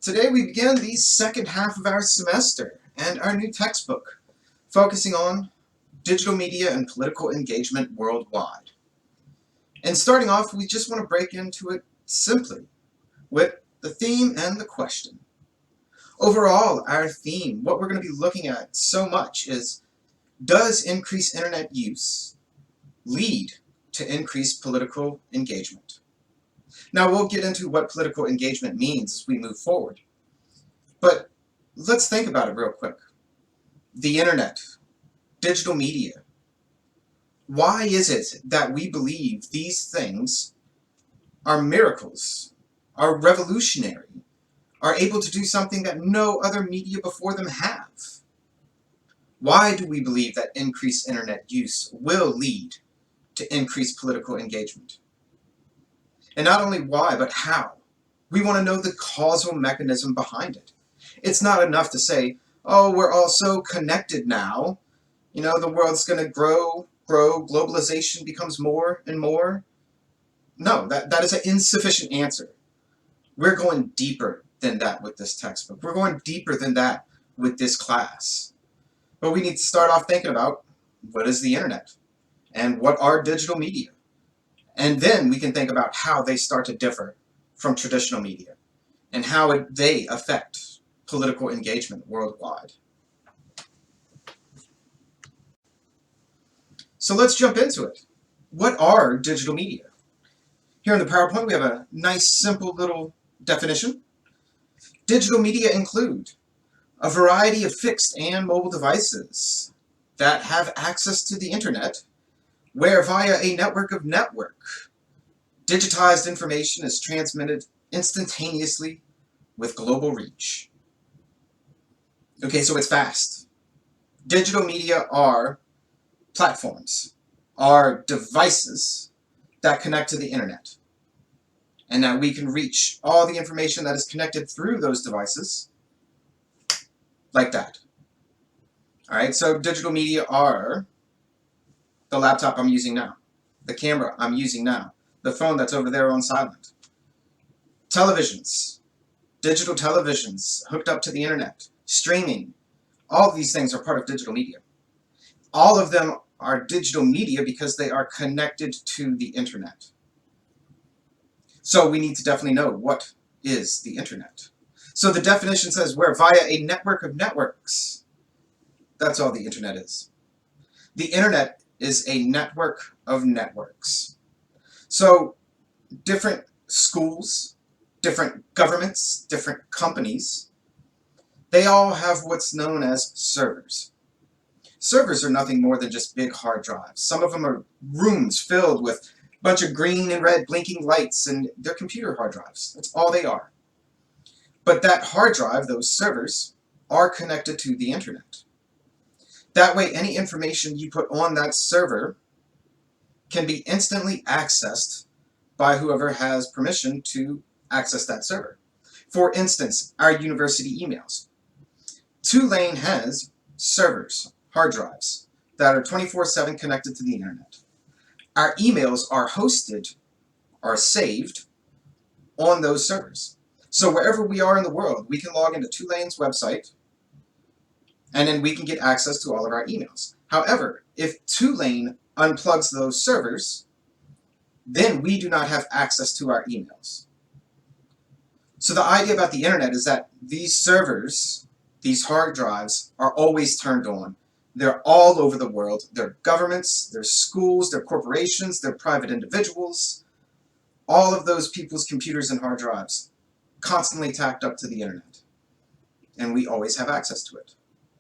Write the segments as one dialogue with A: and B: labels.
A: Today we begin the second half of our semester and our new textbook, focusing on digital media and political engagement worldwide. And starting off, we just want to break into it simply with the theme and the question. Overall, our theme, what we're going to be looking at so much is, does increased internet use lead to increased political engagement? Now we'll get into what political engagement means as we move forward. But let's think about it real quick. The internet, digital media. Why is it that we believe these things are miracles, are revolutionary, are able to do something that no other media before them have? Why do we believe that increased internet use will lead to increased political engagement? And not only why, but how. We want to know the causal mechanism behind it. It's not enough to say, oh, we're all so connected now. You know, the world's going to grow, globalization becomes more and more. No, that is an insufficient answer. We're going deeper than that with this textbook. We're going deeper than that with this class. But we need to start off thinking about, what is the internet? And what are digital media? And then we can think about how they start to differ from traditional media and how they affect political engagement worldwide. So let's jump into it. What are digital media? Here in the PowerPoint we have a nice simple little definition. Digital media include a variety of fixed and mobile devices that have access to the internet, where via a network of digitized information is transmitted instantaneously with global reach. Okay, so it's fast. Digital media are platforms, are devices that connect to the internet, and that we can reach all the information that is connected through those devices like that. All right, so digital media are the laptop I'm using now, the camera I'm using now, the phone that's over there on silent, televisions, digital televisions hooked up to the internet, streaming. All of these things are part of digital media. All of them are digital media because they are connected to the internet. So we need to definitely know, what is the internet? So the definition says, where via a network of networks. That's all the internet is. The internet is a network of networks. So different schools, different governments, different companies, they all have what's known as servers. Servers are nothing more than just big hard drives. Some of them are rooms filled with a bunch of green and red blinking lights, and they're computer hard drives. That's all they are. But that hard drive, those servers, are connected to the internet. That way, any information you put on that server can be instantly accessed by whoever has permission to access that server. For instance, our university emails. Tulane has servers, hard drives, that are 24/7 connected to the internet. Our emails are hosted, are saved on those servers. So wherever we are in the world, we can log into Tulane's website, and then we can get access to all of our emails. However, if Tulane unplugs those servers, then we do not have access to our emails. So the idea about the internet is that these servers, these hard drives, are always turned on. They're all over the world. They're governments, they're schools, they're corporations, they're private individuals. All of those people's computers and hard drives constantly tacked up to the internet. And we always have access to it.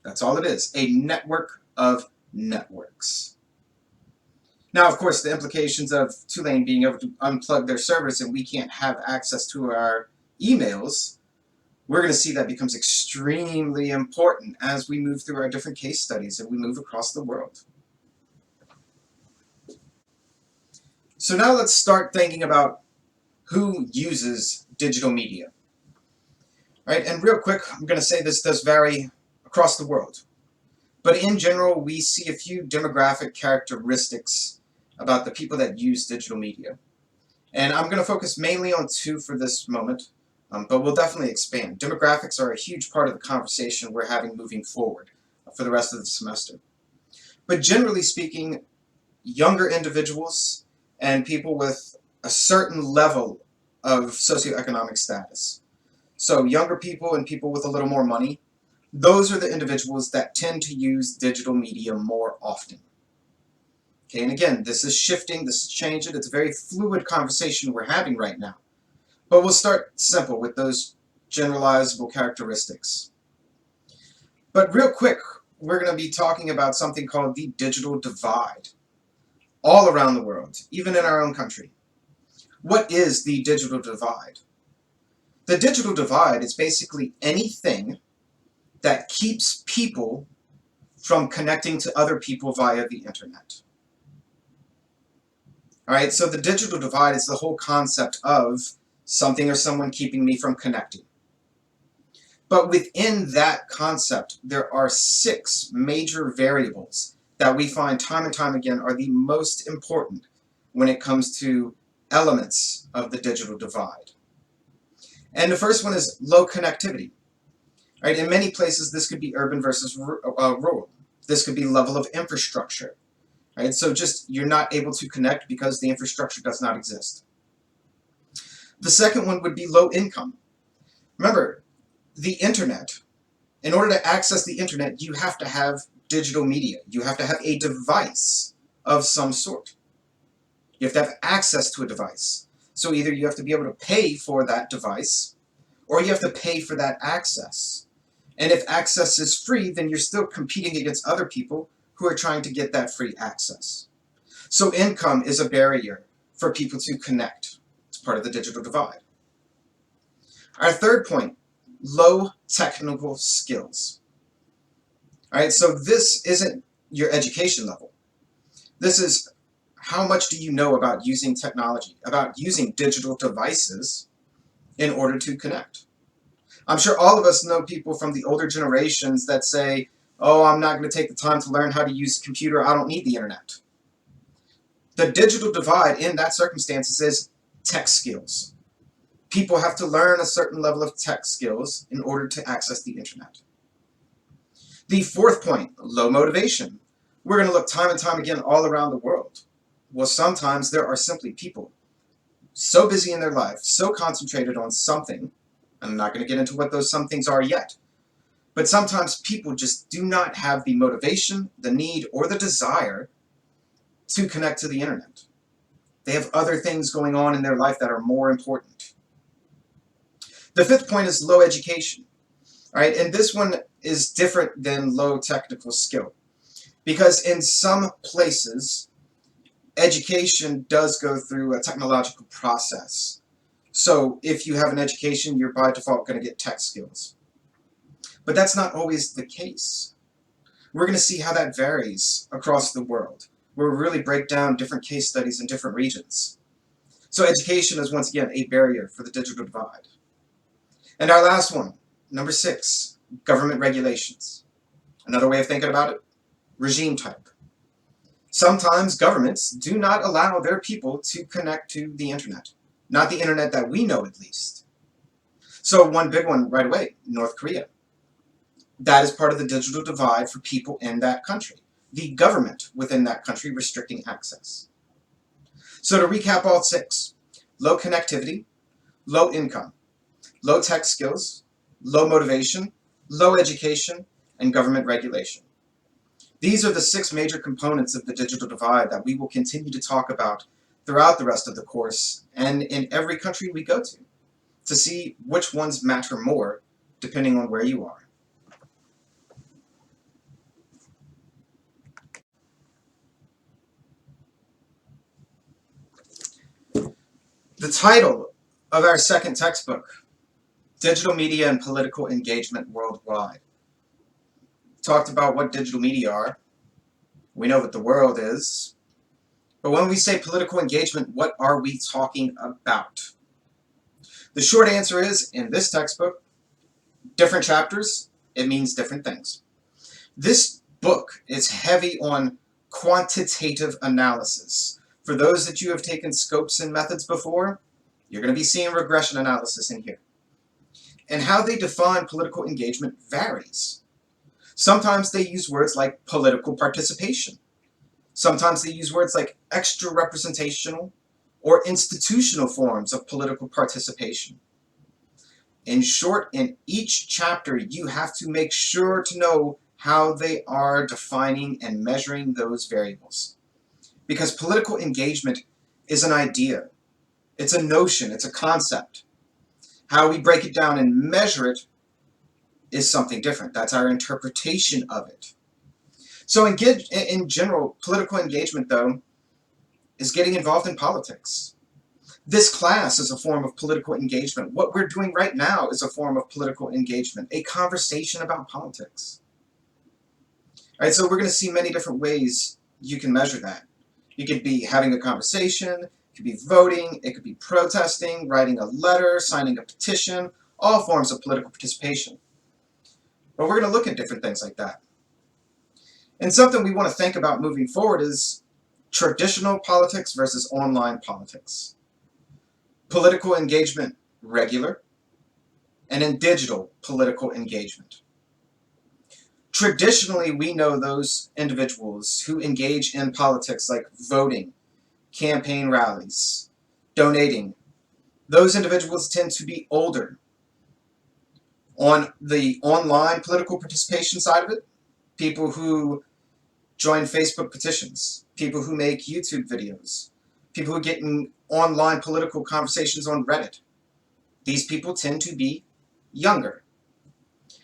A: That's all it is, a network of networks. Now, of course, the implications of Tulane being able to unplug their servers and we can't have access to our emails, we're going to see that becomes extremely important as we move through our different case studies and we move across the world. So now let's start thinking about who uses digital media. All right, and real quick, I'm going to say this does vary across the world. But in general, we see a few demographic characteristics about the people that use digital media. And I'm going to focus mainly on two for this moment. but we'll definitely expand. Demographics are a huge part of the conversation we're having moving forward for the rest of the semester. But generally speaking, younger individuals and people with a certain level of socioeconomic status. So younger people and people with a little more money, those are the individuals that tend to use digital media more often. Okay, and again, this is shifting, this is changing. It's a very fluid conversation we're having right now. But we'll start simple with those generalizable characteristics. But real quick, we're going to be talking about something called the digital divide. All around the world, even in our own country. What is the digital divide? The digital divide is basically anything that keeps people from connecting to other people via the internet. Alright, so the digital divide is the whole concept of something or someone keeping me from connecting. But within that concept, there are 6 major variables that we find time and time again are the most important when it comes to elements of the digital divide. And the first one is low connectivity. Right? In many places, this could be urban versus rural. This could be level of infrastructure. Right? So just you're not able to connect because the infrastructure does not exist. The second one would be low income. Remember, the internet, in order to access the internet, you have to have digital media. You have to have a device of some sort. You have to have access to a device. So either you have to be able to pay for that device, or you have to pay for that access. And if access is free, then you're still competing against other people who are trying to get that free access. So income is a barrier for people to connect. It's part of the digital divide. Our third point, low technical skills. All right, so this isn't your education level. This is how much do you know about using technology, about using digital devices in order to connect. I'm sure all of us know people from the older generations that say, oh, I'm not going to take the time to learn how to use a computer, I don't need the internet. The digital divide in that circumstance is tech skills. People have to learn a certain level of tech skills in order to access the internet. The fourth point, low motivation. We're going to look time and time again all around the world. Well, sometimes there are simply people so busy in their life, so concentrated on something, I'm not going to get into what those some things are yet, but sometimes people just do not have the motivation, the need, or the desire to connect to the internet. They have other things going on in their life that are more important. The fifth point is low education. All right, and this one is different than low technical skill, because in some places, education does go through a technological process. So if you have an education, you're by default going to get tech skills. But that's not always the case. We're going to see how that varies across the world. We'll really break down different case studies in different regions. So education is once again a barrier for the digital divide. And our last one, number 6, government regulations. Another way of thinking about it, regime type. Sometimes governments do not allow their people to connect to the internet. Not the internet that we know, at least. So one big one right away, North Korea. That is part of the digital divide for people in that country. The government within that country restricting access. So to recap all 6, low connectivity, low income, low tech skills, low motivation, low education, and government regulation. These are the 6 major components of the digital divide that we will continue to talk about throughout the rest of the course and in every country we go to see which ones matter more depending on where you are. The title of our second textbook, Digital Media and Political Engagement Worldwide. Talked about what digital media are. We know what the world is. But when we say political engagement, what are we talking about? The short answer is, in this textbook, different chapters, it means different things. This book is heavy on quantitative analysis. For those that you have taken scopes and methods before, you're going to be seeing regression analysis in here. and how they define political engagement varies. Sometimes they use words like political participation. Sometimes they use words like extra representational or institutional forms of political participation. In short, in each chapter, you have to make sure to know how they are defining and measuring those variables. Because political engagement is an idea, it's a notion, it's a concept. How we break it down and measure it is something different. That's our interpretation of it. So in general, political engagement, though, is getting involved in politics. This class is a form of political engagement. What we're doing right now is a form of political engagement, a conversation about politics. All right, so we're going to see many different ways you can measure that. You could be having a conversation, it could be voting, it could be protesting, writing a letter, signing a petition, all forms of political participation. But we're going to look at different things like that. And something we want to think about moving forward is traditional politics versus online politics. Political engagement, regular, and in digital political engagement. Traditionally, we know those individuals who engage in politics like voting, campaign rallies, donating. Those individuals tend to be older. On the online political participation side of it, people who join Facebook petitions, people who make YouTube videos, people who get in online political conversations on Reddit. These people tend to be younger.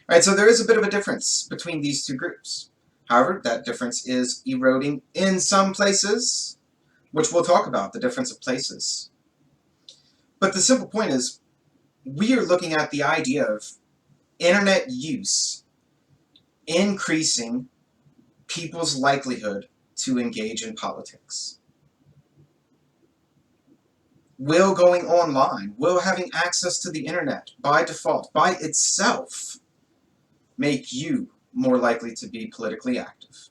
A: All right, so there is a bit of a difference between these two groups. However, that difference is eroding in some places, which we'll talk about, the difference of places. But the simple point is, we are looking at the idea of internet use increasing people's likelihood to engage in politics. Will going online, will having access to the internet by default, by itself, make you more likely to be politically active?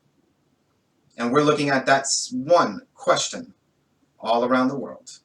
A: And we're looking at that one question all around the world.